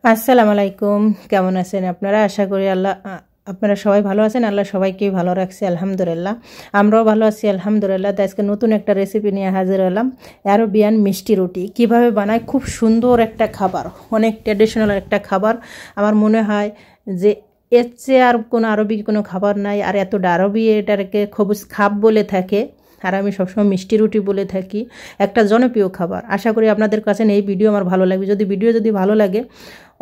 আসসালামু আলাইকুম। কেমন আছেন আপনারা? আশা করি আপনারা সবাই ভালো আছেন। আল্লাহ সবাইকেই ভালো রাখছে, আলহামদুলিল্লাহ। আমরাও ভালো আছি, আলহামদুলিল্লাহ। তো আজকে নতুন একটা রেসিপি নিয়ে হাজির হলাম। অ্যারাবিয়ান মিষ্টি রুটি কীভাবে বানায়, খুব সুন্দর একটা খাবার, অনেক ট্র্যাডিশনাল একটা খাবার। আমার মনে হয় যে এর চেয়ে আর কোনো আরবি কোনো খাবার নাই। আর এতটা আরবি এটাকে খবুজ খাব বলে থাকে, আর আমি সবসময় মিষ্টি রুটি বলে থাকি। একটা জনপ্রিয় খাবার। আশা করি আপনাদের কাছে এই ভিডিও আমার ভালো লাগবে। যদি ভালো লাগে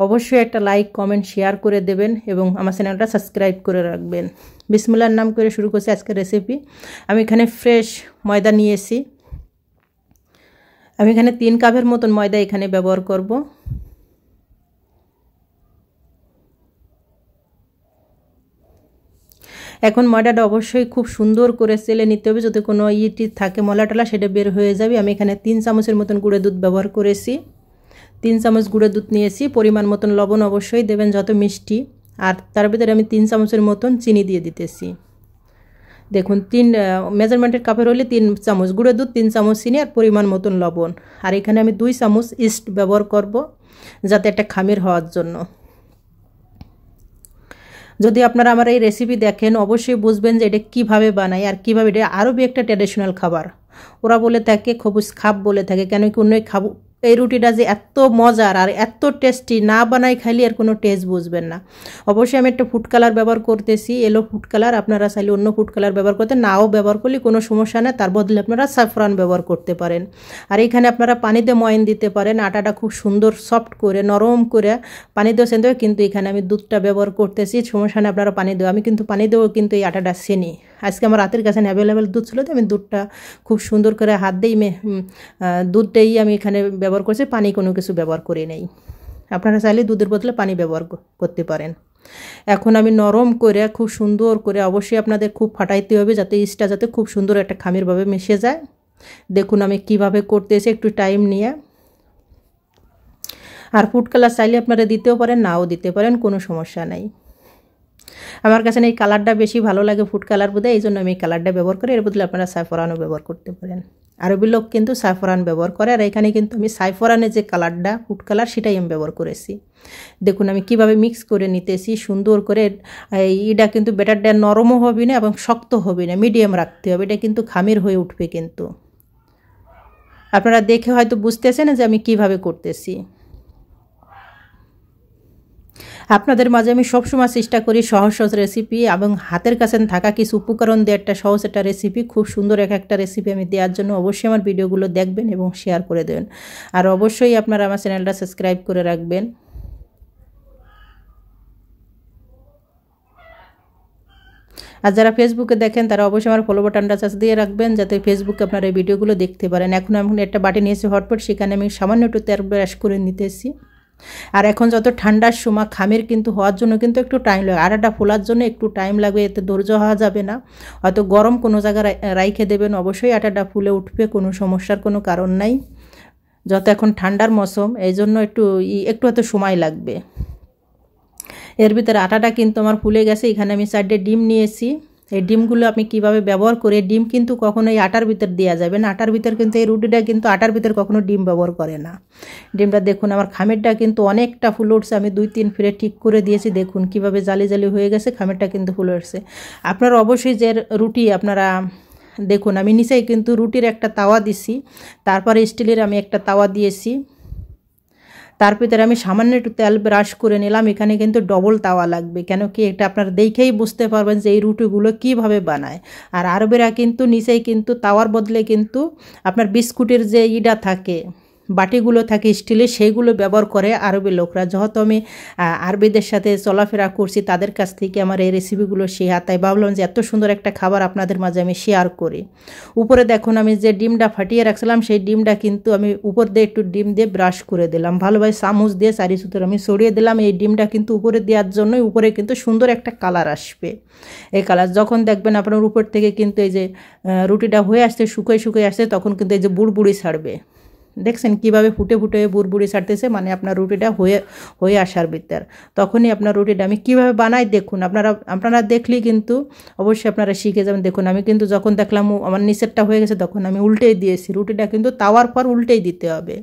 অবশ্যই একটা লাইক, কমেন্ট, শেয়ার করে দেবেন এবং আমার চ্যানেলটা সাবস্ক্রাইব করে রাখবেন। বিসমিল্লাহর নাম করে শুরু করছি আজকের রেসিপি। আমি এখানে ফ্রেশ ময়দা নিয়েছি। আমি এখানে 3 কাপের মতন ময়দা এখানে ব্যবহার করব। এখন ময়দাটা অবশ্যই খুব সুন্দর করে চেলে নিতে হবে, যাতে কোনো ইটি থাকে ময়লাটলা সেটা বের হয়ে যাবে। আমি এখানে 3 চামচের মতন গুঁড়ো দুধ ব্যবহার করেছি। 3 চামচ গুঁড়ো দুধ নিয়েছি। পরিমাণ মতন লবণ অবশ্যই দেবেন যত মিষ্টি। আর তার ভিতরে আমি 3 চামচের মতন চিনি দিয়ে দিতেছি। দেখুন, 3 মেজারমেন্টের কাপের হলে 3 চামচ গুঁড়ো দুধ, 3 চামচ চিনি আর পরিমাণ মতন লবণ। আর এখানে আমি 2 চামচ ইস্ট ব্যবহার করব, যাতে একটা খামির হওয়ার জন্য। যদি আপনারা আমার এই রেসিপি দেখেন অবশ্যই বুঝবেন যে এটা কীভাবে বানায় আর কীভাবে। এটা আরবি একটা ট্র্যাডিশনাল খাবার। ওরা বলে থাকে খবুজ খাব বলে থাকে। কেন কি অন্য খাবো, এই রুটিটা যে এত মজার আর এত টেস্টি, না বানাই খাইলে আর কোনো টেস্ট বুঝবেন না। অবশ্যই আমি একটা ফুড কালার ব্যবহার করতেছি, এলো ফুড কালার। আপনারা চাইলে অন্য ফুড কালার ব্যবহার করতে, নাও ব্যবহার করলে কোনো সমস্যা নেই। তার বদলে আপনারা স্যাফরান ব্যবহার করতে পারেন। আর এখানে আপনারা পানিতে ময়ান দিতে পারেন। আটাটা খুব সুন্দর সফট করে নরম করে পানি দিয়ে সেন দেবে। কিন্তু এখানে আমি দুধটা ব্যবহার করতেছি, সমস্যা নেই, আপনারা পানি দেবো। আমি কিন্তু পানি দেবো, কিন্তু এই আটাটা সেনি। আজকে আমার হাতের কাছে অ্যাভেলেবেল দুধ ছিল, তো আমি দুধটা খুব সুন্দর করে হাত দিয়েই দুধটাই আমি এখানে ব্যবহার করছি, পানি কোনো কিছু ব্যবহার করে নেই। আপনারা চাইলে দুধের বদলে পানি ব্যবহার করতে পারেন। এখন আমি নরম করে খুব সুন্দর করে, অবশ্যই আপনাদের খুব ফাটাইতে হবে যাতে ইস্টটা যাতে খুব সুন্দর একটা খামিরভাবে মিশে যায়। দেখুন আমি কিভাবে করতেছি, একটু টাইম নিয়ে। আর ফুড কালার চাইলে আপনারা দিতেও পারেন, নাও দিতে পারেন, কোনো সমস্যা নাই। আমার কাছে এই কালারটা বেশি ভালো লাগে, ফুড কালার বোধহয়, এই জন্য আমি এই কালারটা ব্যবহার করি। এর বদলে আপনারা সাইফরানও ব্যবহার করতে পারেন। আরবি লোক কিন্তু সাইফরান ব্যবহার করে। আর এখানে কিন্তু আমি সাইফরানের যে কালারটা, ফুড কালার, সেটাই আমি ব্যবহার করেছি। দেখুন আমি কিভাবে মিক্স করে নিতেছি সুন্দর করে। এটা কিন্তু ব্যাটারটা নরমও হবে না এবং শক্ত হবে না, মিডিয়াম রাখতে হবে। এটা কিন্তু খামির হয়ে উঠবে। কিন্তু আপনারা দেখে হয়তো বুঝতেছেন যে আমি কিভাবে করতেছি। আপনাদের মাঝে আমি সবসময় চেষ্টা করি সহজ সহজ রেসিপি এবং হাতের কাছে থাকা কিছু উপকরণ দিয়ে একটা সহজ একটা রেসিপি, খুব সুন্দর একটা রেসিপি আমি দেওয়ার জন্য। অবশ্যই আমার ভিডিওগুলো দেখবেন এবং শেয়ার করে দেবেন। আর অবশ্যই আপনারা আমার চ্যানেলটা সাবস্ক্রাইব করে রাখবেন। আর যারা ফেসবুকে দেখেন তারা অবশ্যই আমার ফলো বাটনটা চাষ দিয়ে রাখবেন, যাতে ফেসবুকে আপনারা এই ভিডিওগুলো দেখতে পারেন। এখন আমি একটা বাটি নিয়েছি হটপট, সেখানে আমি সামান্য একটু তেল ব্রাশ করে নিতেছি। আর এখন যত ঠান্ডার সময় খামির কিন্তু হওয়ার জন্য কিন্তু একটু টাইম লাগে, আটাটা ফোলার জন্য একটু টাইম লাগবে, এতে ধৈর্য হওয়া যাবে না। হয়তো গরম কোনো জায়গায় রাইখে দেবেন, অবশ্যই আটাটা ফুলে উঠবে, কোনো সমস্যার কোনো কারণ নাই। যত এখন ঠান্ডার মৌসুম, এই জন্য একটু হয়তো সময় লাগবে। এর ভিতরে আটাটা কিন্তু আমার ফুলে গেছে। এখানে আমি 4টে ডিম নিয়েছি। এই ডিমগুলো আপনি কিভাবে ব্যবহার করে, ডিম কিন্তু কখনো এই আটার ভিতর দেওয়া যাবে না। আটার ভিতর কিন্তু এই রুটিটা কিন্তু আটার ভিতর কখনো ডিম ব্যবহার করে না। ডিমটা দেখুন আমার খামিরটা কিন্তু অনেকটা ফুলে উঠছে। আমি 2-3 ফিরে ঠিক করে দিয়েছি। দেখুন কিভাবে জালি জালি হয়ে গেছে, খামিরটা কিন্তু ফুলে উঠছে। আপনারা অবশ্যই যে রুটি আপনারা দেখুন, আমি নিচেই কিন্তু রুটির একটা তাওয়া দিছি, তারপরে স্টিলের আমি একটা তাওয়া দিয়েছি। তার ভিতরে আমি সামান্য একটু তেল ব্রাশ করে নিলাম। এখানে কিন্তু ডবল তাওয়া লাগবে, কেন কি এটা আপনারা দেখেই বুঝতে পারবেন যে এই রুটিগুলো কীভাবে বানায়। আর আরবেরা কিন্তু নিচেই কিন্তু তাওয়ার বদলে কিন্তু আপনার বিস্কুটের যে ইটা থাকে, বাটিগুলো থাকে স্টিলের, সেইগুলো ব্যবহার করে আরবি লোকরা। যেহেতু আমি আরবিদের সাথে চলাফেরা করছি, তাদের কাছ থেকে আমার এই রেসিপিগুলো শেয়ার, তাই ভাবলাম যে এত সুন্দর একটা খাবার আপনাদের মাঝে আমি শেয়ার করি। উপরে দেখুন আমি যে ডিমটা ফাটিয়ে রাখছিলাম, সেই ডিমটা কিন্তু আমি উপর দিয়ে একটু ডিম দিয়ে ব্রাশ করে দিলাম, ভালোভাবে চামচ দিয়ে চারিসুতোর আমি ছড়িয়ে দিলাম। এই ডিমটা কিন্তু উপরে দেওয়ার জন্যই উপরে কিন্তু সুন্দর একটা কালার আসবে। এই কালার যখন দেখবেন আপনার উপর থেকে কিন্তু এই যে রুটিটা হয়ে আসছে, শুকিয়ে আসছে, তখন কিন্তু এই যে বুড়বুড়ি ছাড়বে। দেখছেন কিভাবে ফুটে ফুটে বুড়বুড়ি ছাড়তেছে, মানে আপনার রুটিটা হয়ে আসার ভিতর। তখনই আপনার রুটিটা আমি কিভাবে বানাই দেখুন। আপনারা দেখলেই কিন্তু অবশ্যই আপনারা শিখে যাবেন। দেখুন আমি কিন্তু যখন দেখলাম আমার নিচেরটা হয়ে গেছে, তখন আমি উল্টেই দিয়েছি। রুটিটা কিন্তু তাওয়ার পর উল্টেই দিতে হবে।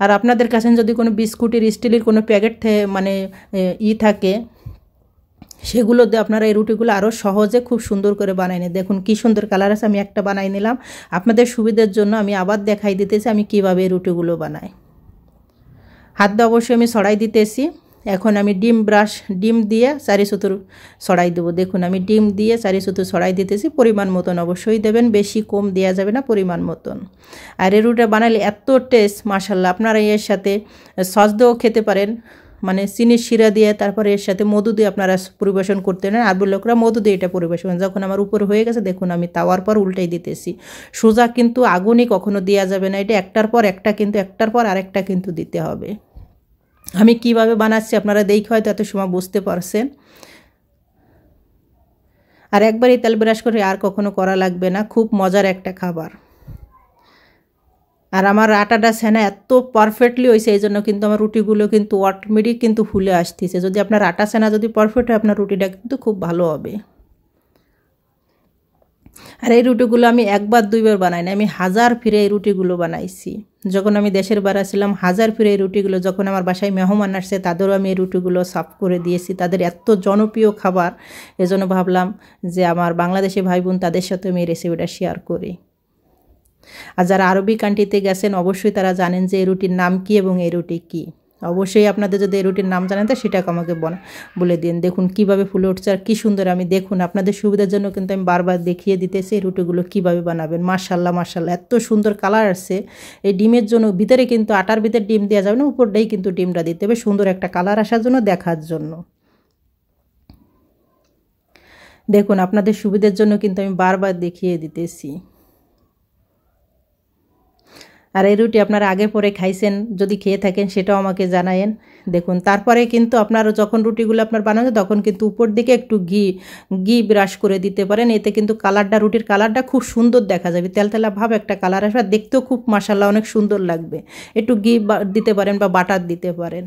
আর আপনাদের কাছে যদি কোনো বিস্কুটের স্টিলের কোনো প্যাকেট মানে থাকে, সেগুলো দিয়ে আপনারা এই রুটিগুলো আরও সহজে খুব সুন্দর করে বানাই নিন। দেখুন কি সুন্দর কালার আছে। আমি একটা বানাই নিলাম, আপনাদের সুবিধার জন্য আমি আবার দেখাই দিতেছি আমি কিভাবে এই রুটিগুলো বানাই। হাত দিয়ে অবশ্যই আমি ছড়াই দিতেছি। এখন আমি ডিম দিয়ে চারি চতুর ছড়াই দেবো। দেখুন আমি ডিম দিয়ে চারি চতুর ছড়াই দিতেছি। পরিমাণ মতন অবশ্যই দেবেন, বেশি কম দেওয়া যাবে না, পরিমাণ মতন। আর এই রুটিটা বানালে এত টেস্ট মাশাআল্লাহ। আপনারা এর সাথে সস দিয়েও খেতে পারেন, মানে চিনির শিরা দিয়ে, তারপরে এর সাথে মধু দিয়ে আপনারা পরিবেশন করতে নেন। আরবি লোকরা মধু দিয়ে এটা পরিবেশন। যখন আমার উপরে হয়ে গেছে দেখুন আমি তাওয়ার পর উল্টাই দিতেছি। সোজা কিন্তু আগুনই কখনো দেওয়া যাবে না, এটা একটার পর একটা কিন্তু একটার পর আরেকটা কিন্তু দিতে হবে। আমি কিভাবে বানাচ্ছি আপনারা দেখে হয়তো এত সময় বুঝতে পারছেন। আর একবারই তেল ব্রাশ করে আর কখনো করা লাগবে না, খুব মজার একটা খাবার। আর আমার আটাটা সেনা এত পারফেক্টলি হয়েছে, এই জন্য কিন্তু আমার রুটিগুলো কিন্তু অটোমেটিক কিন্তু ফুলে আসতেছে। যদি আপনার আটা সেনা যদি পারফেক্ট হয় আপনার রুটিটা কিন্তু খুব ভালো হবে। আর এই রুটিগুলো আমি একবার দুইবার বানাই না, আমি হাজার ফিরে এই রুটিগুলো বানাইছি। যখন আমি দেশের বাড়ি ছিলাম হাজার ফিরে এই রুটিগুলো, যখন আমার বাসায় মেহমান আসছে তাদেরও আমি এই রুটিগুলো সার্ভ করে দিয়েছি। তাদের এত জনপ্রিয় খাবার, এজন্য ভাবলাম যে আমার বাংলাদেশি ভাই বোন তাদের সাথে আমি এই রেসিপিটা শেয়ার করি। আর যারা আরবি কান্ট্রিতে গেছেন অবশ্যই তারা জানেন যে এই রুটির নাম কি এবং এই রুটি কী। অবশ্যই আপনাদের যদি এই রুটির নাম জানেন তো সেটাকে আমাকে বলে দিন। দেখুন কিভাবে ফুলে উঠছে আর কী সুন্দর। আমি দেখুন আপনাদের সুবিধার জন্য কিন্তু আমি বারবার দেখিয়ে দিতেছি এই রুটিগুলো কীভাবে বানাবেন। মাশাআল্লাহ মাশাআল্লাহ, এত সুন্দর কালার আসছে। এই ডিমের জন্য ভিতরে কিন্তু আটার ভিতরে ডিম দেওয়া যাবে না, উপরটাই কিন্তু ডিমটা দিতে হবে সুন্দর একটা কালার আসার জন্য, দেখার জন্য। দেখুন আপনাদের সুবিধার জন্য কিন্তু আমি বারবার দেখিয়ে দিতেছি। আর এই রুটি আপনারা আগে পরে খাইছেন, যদি খেয়ে থাকেন সেটাও আমাকে জানায়েন। দেখুন তারপরে কিন্তু আপনারা যখন রুটিগুলো আপনার বানাবেন তখন কিন্তু উপর দিকে একটু ঘি ব্রাশ করে দিতে পারেন। এতে কিন্তু রুটির কালারটা খুব সুন্দর দেখা যাবে, তেলতেলা ভাব একটা কালার আসবে, দেখতেও খুব মাশাআল্লাহ অনেক সুন্দর লাগবে। একটু ঘি দিতে পারেন বা বাটার দিতে পারেন।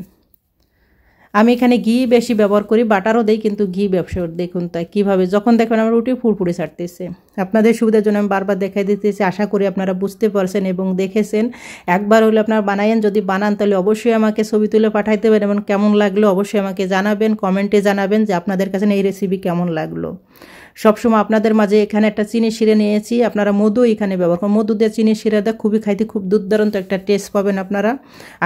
আমি এখানে ঘি বেশি ব্যবহার করি, বাটারও দেই, কিন্তু ঘি ব্যবসা। দেখুন তাই কীভাবে যখন দেখবেন আমার রুটি ফুরফুরে ছাড়তেছে। আপনাদের সুবিধার জন্য আমি বারবার দেখাই দিতেছি, আশা করি আপনারা বুঝতে পারছেন এবং দেখেছেন। একবার হলে আপনারা বানায়েন, যদি বানান তাহলে অবশ্যই আমাকে ছবি তুলে পাঠাইতে পারেন এবং কেমন লাগলো অবশ্যই আমাকে জানাবেন, কমেন্টে জানাবেন যে আপনাদের কাছে এই রেসিপি কেমন লাগলো। সবসময় আপনাদের মাঝে এখানে একটা চিনি শিরা নিয়েছি, আপনারা মধু এখানে ব্যবহার করেন। মধু দিয়ে চিনি শিরাটা খুবই খাইতে খুব দুর্দান্ত একটা টেস্ট পাবেন আপনারা।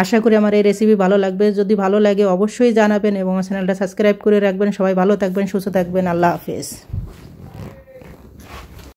আশা করি আমার এই রেসিপি ভালো লাগবে। যদি ভালো লাগে অবশ্যই জানাবেন এবং চ্যানেলটা সাবস্ক্রাইব করে রাখবেন। সবাই ভালো থাকবেন, সুস্থ থাকবেন। আল্লাহ হাফেজ।